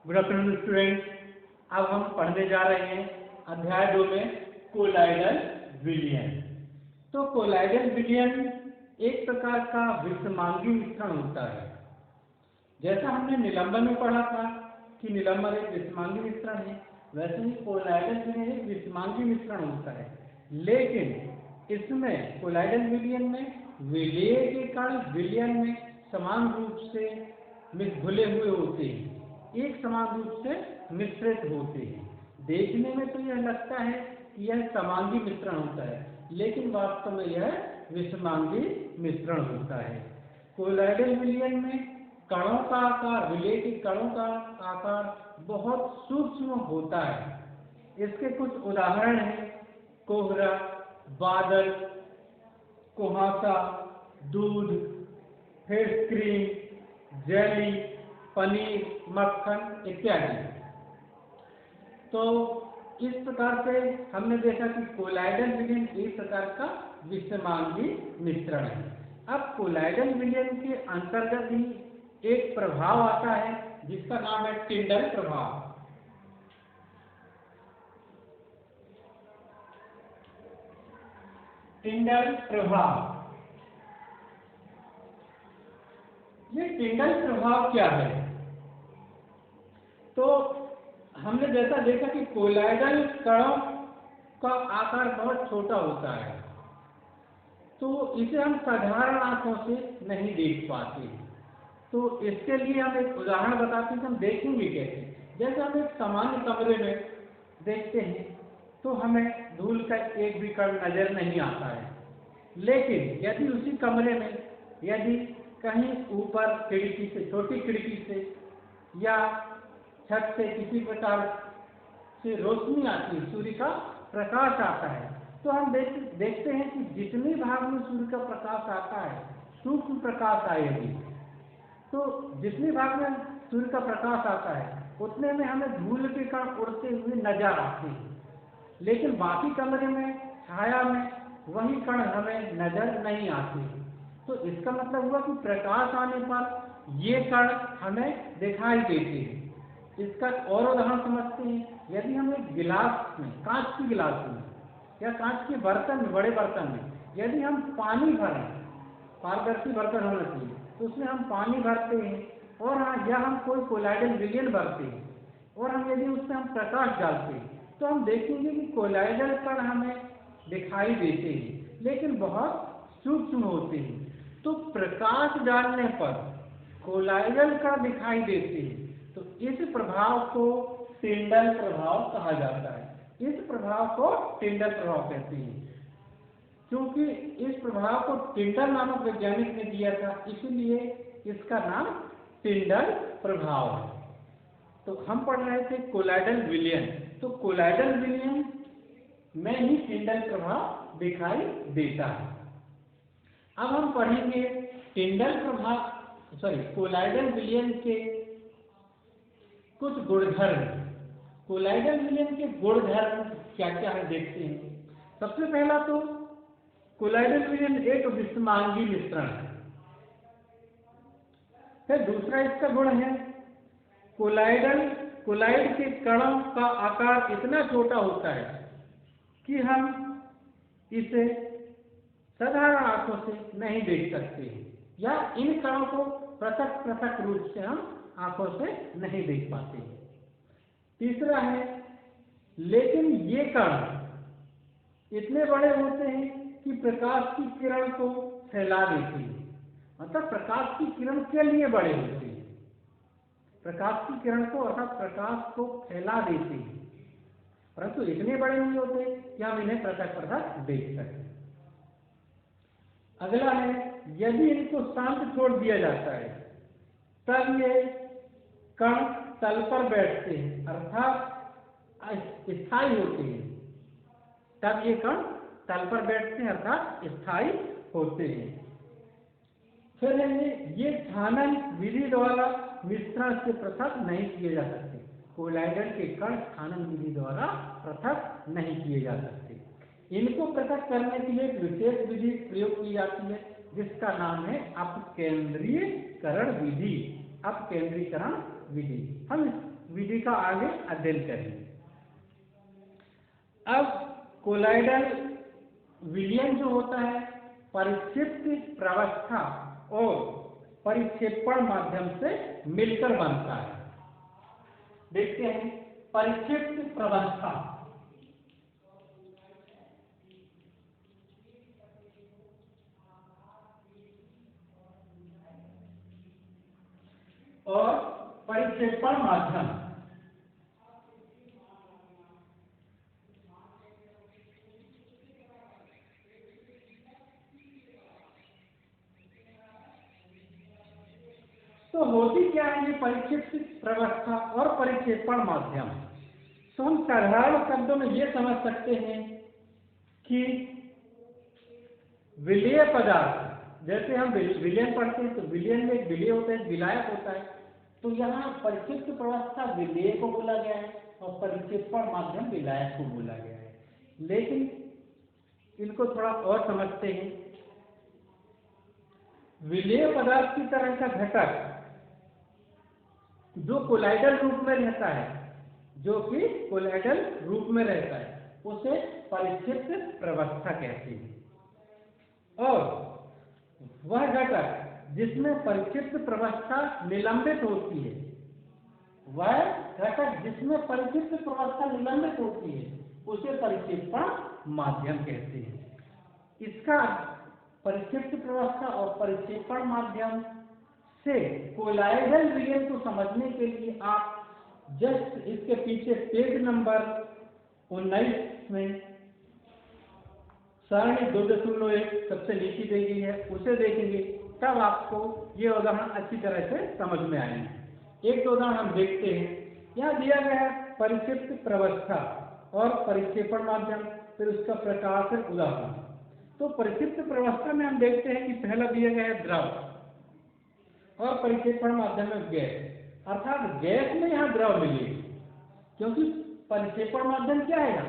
Good afternoon students. अब हम पढ़ने जा रहे हैं अध्याय 2 में कोलाइडल विलयन। तो कोलाइडल विलयन एक प्रकार का विषमांगी मिश्रण होता है। जैसा हमने निलंबन में पढ़ा था कि निलंबन एक विषमांगी मिश्रण है, वैसे ही कोलाइडल विलयन एक विषमांगी मिश्रण होता है। लेकिन इसमें कोलाइडल विलयन में विलेय के कण विलयन में समान रूप से घुले हुए होते हैं, एक समान रूप से मिश्रित होते हैं। देखने में तो यह लगता है कि यह समांगी मिश्रण होता है, लेकिन वास्तव में यह विषमांगी मिश्रण होता है। कोलाइडल विलयन में कणों का आकार, विलेय के कणों का आकार बहुत सूक्ष्म होता है। इसके कुछ उदाहरण हैं: कोहरा, बादल, कुहासा, दूध, फिर क्रीम, जेली, पनीर, मक्खन इत्यादि। तो इस प्रकार से हमने देखा कि कोलाइडल विलयन एक प्रकार का विषमांगी मिश्रण है। अब कोलाइडल विलयन के अंतर्गत ही एक प्रभाव आता है जिसका नाम है टिंडल प्रभाव। टिंडल प्रभाव, ये टिंडल प्रभाव क्या है? तो हमने जैसा देखा कि कोलाइडल कणों का आकार बहुत छोटा होता है, तो इसे हम साधारण आंखों से नहीं देख पाते। तो इसके लिए हम एक उदाहरण बताते हैं कि हम देखेंगे कैसे। जैसे हम एक सामान्य कमरे में देखते हैं तो हमें धूल का एक भी कण नजर नहीं आता है, लेकिन यदि उसी कमरे में यदि कहीं ऊपर खिड़की से, छोटी खिड़की से या छत से किसी प्रकार से रोशनी आती है, सूर्य का प्रकाश आता है, तो हम देखते हैं कि जितने भाग में सूर्य का प्रकाश आता है, सूक्ष्म प्रकाश आएगी, तो जितने भाग में सूर्य का प्रकाश आता है उतने में हमें धूल के कण उड़ते हुए नजर आते हैं। लेकिन बाकी कमरे में, छाया में वही कण हमें नजर नहीं आते। तो इसका मतलब हुआ कि प्रकाश आने पर ये कण हमें दिखाई देते हैं। इसका और उदाहरण समझते हैं। यदि हम एक गिलास में, कांच की गिलास में या कांच के बर्तन में, बड़े बर्तन में यदि हम पानी भरें, पारदर्शी बर्तन होना चाहिए, तो उसमें हम पानी भरते हैं और या हम कोई कोलाइडल विलयन भरते हैं और हम यदि उसमें हम प्रकाश डालते हैं तो हम देखेंगे कि कोलाइडल कण हमें दिखाई देते हैं, लेकिन बहुत सूक्ष्म होते हैं। तो प्रकाश डालने पर कोलाइडल कण दिखाई देते हैं। तो इस प्रभाव को टिंडल प्रभाव कहा जाता है। इस प्रभाव को टिंडल प्रभाव कहते हैं। क्योंकि इस प्रभाव को टिंडल नामक वैज्ञानिक ने दिया था, इसलिए इसका नाम टिंडल प्रभाव है। तो हम पढ़ रहे थे कोलाइडल विलयन। तो कोलाइडल विलयन में ही टिंडल प्रभाव दिखाई देता है। अब हम पढ़ेंगे कोलाइडल विलयन के कुछ गुणधर्म। कोलाइडल विलयन के गुणधर्म क्या क्या है देखते हैं। सबसे पहला तो कोलाइडल विलयन एक विषमांगी मिश्रण है। फिर दूसरा इसका गुण है कोलाइड के कणों का आकार इतना छोटा होता है कि हम इसे साधारण आंखों से नहीं देख सकते, या इन कणों को पृथक पृथक रूप से हम आंखों से नहीं देख पाते। तीसरा है, लेकिन ये कण इतने बड़े होते हैं कि प्रकाश की किरण को फैला देते हैं। मतलब प्रकाश की किरण के लिए बड़े होते हैं, प्रकाश की किरण को अर्थात प्रकाश को फैला देते हैं, परंतु इतने बड़े नहीं होते कि हम इन्हें पृथक पृथक देख सकें। अगला है, यदि इनको शांत छोड़ दिया जाता है तब ये कण तल पर बैठते हैं, अर्थात स्थायी होते हैं। तब ये कण तल पर बैठते हैं अर्थात स्थायी होते हैं। फिर ये छानन विधि द्वारा मिश्रण से पृथक नहीं किए जा सकते। कोलाइडल के कण छानन विधि द्वारा पृथक नहीं किए जा सकते। इनको पृथक करने के लिए एक विशेष विधि प्रयोग की जाती है जिसका नाम है अपकेंद्रीयकरण विधि। अब केंद्रीकरण विधि, हम इस विधि का आगे अध्ययन करेंगे। अब कोलाइडल विलयन जो होता है परिक्षिप्त प्रवस्था और परिक्षेपण माध्यम से मिलकर बनता है। देखते हैं परिक्षिप्त प्रवस्था और परिक्षेपण माध्यम। तो होती क्या है ये परिक्षिप्त प्रवस्था और परिक्षेपण माध्यम? तो हम साधारण शब्दों में ये समझ सकते हैं कि विलेय पदार्थ, जैसे हम विलयन पढ़ते हैं तो विलयन में एक विलेय होता है, विलायक होता है। तो यहाँ परिक्षिप्त प्रवस्था विलेय को बोला गया है और परिक्षेपण माध्यम विलायक को बोला गया है। लेकिन इनको थोड़ा और समझते हैं। विलेय पदार्थ की तरह का घटक जो कोलाइडल रूप में रहता है, जो कि कोलाइडल रूप में रहता है, उसे परिक्षिप्त प्रवस्था कहते हैं। और वह घटक जिसमें परिक्षिप्त प्रवस्था निलंबित होती है, वह घटक जिसमें परिक्षिप्त प्रवस्था निलंबित होती है, उसे परिक्षेपण माध्यम कहते हैं। इसका परिक्षिप्त प्रवस्था और परिक्षेपण माध्यम से कोलाइडल विलयन को समझने के लिए आप जस्ट इसके पीछे पेज नंबर 19 में सारणी 2.1 सबसे नीचे दी गई है, उसे देखेंगे, तब आपको ये उदाहरण अच्छी तरह से समझ में आएंगे। एक तो उदाहरण हम देखते हैं। यहाँ दिया गया है परिक्षिप्त प्रवस्था और परिक्षेपण माध्यम, फिर उसका प्रकार से उदाहरण। तो परिक्षिप्त प्रवस्था में हम देखते हैं कि पहला दिया गया है द्रव और परिक्षेपण माध्यम में गैस, अर्थात गैस में यहाँ द्रव मिलेगी, क्योंकि परिक्षेपण माध्यम क्या है,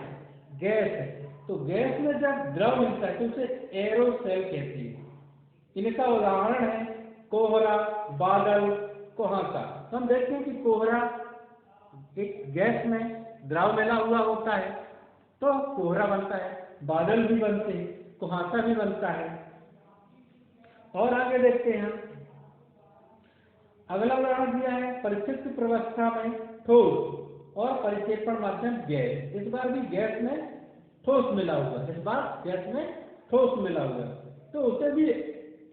गैस है। तो गैस में जब द्रव मिलता है तो उसे एरोसेल कहते हैं। इनका उदाहरण है कोहरा, बादल, कुहासा। तो हम देखते हैं कि कोहरा एक गैस में द्रव मिला हुआ होता है तो कोहरा बनता है, बादल भी बनते हैं, कुहासा भी बनता है। और आगे देखते हैं, अगला उदाहरण दिया है परिक्षिप्त प्रवस्था में ठोस और परिक्षेपण माध्यम गैस। इस बार भी गैस में ठोस मिला हुआ, इस बार गैस में ठोस मिला हुआ, तो उसे भी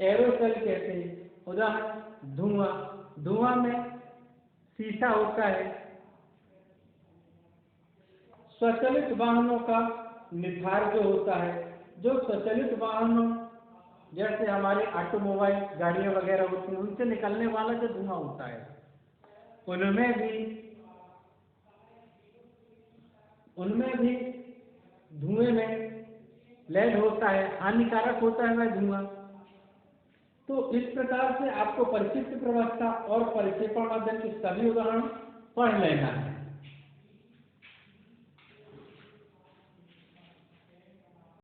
एरोसेल कहते हैं। उदाहरण धुआं, धुआं में शीशा होता है। स्वचालित वाहनों का निखार जो होता है, जो स्वचालित वाहनों जैसे हमारे ऑटोमोबाइल गाड़ियां वगैरह होती हैं, उनसे निकलने वाला जो धुआं होता है, उनमें भी धुएं में लेड होता है, हानिकारक होता है वह धुआं। तो इस प्रकार से आपको परिक्षिप्त प्रवस्था और परिक्षेपण माध्यम के सभी उदाहरण पढ़ लेना है।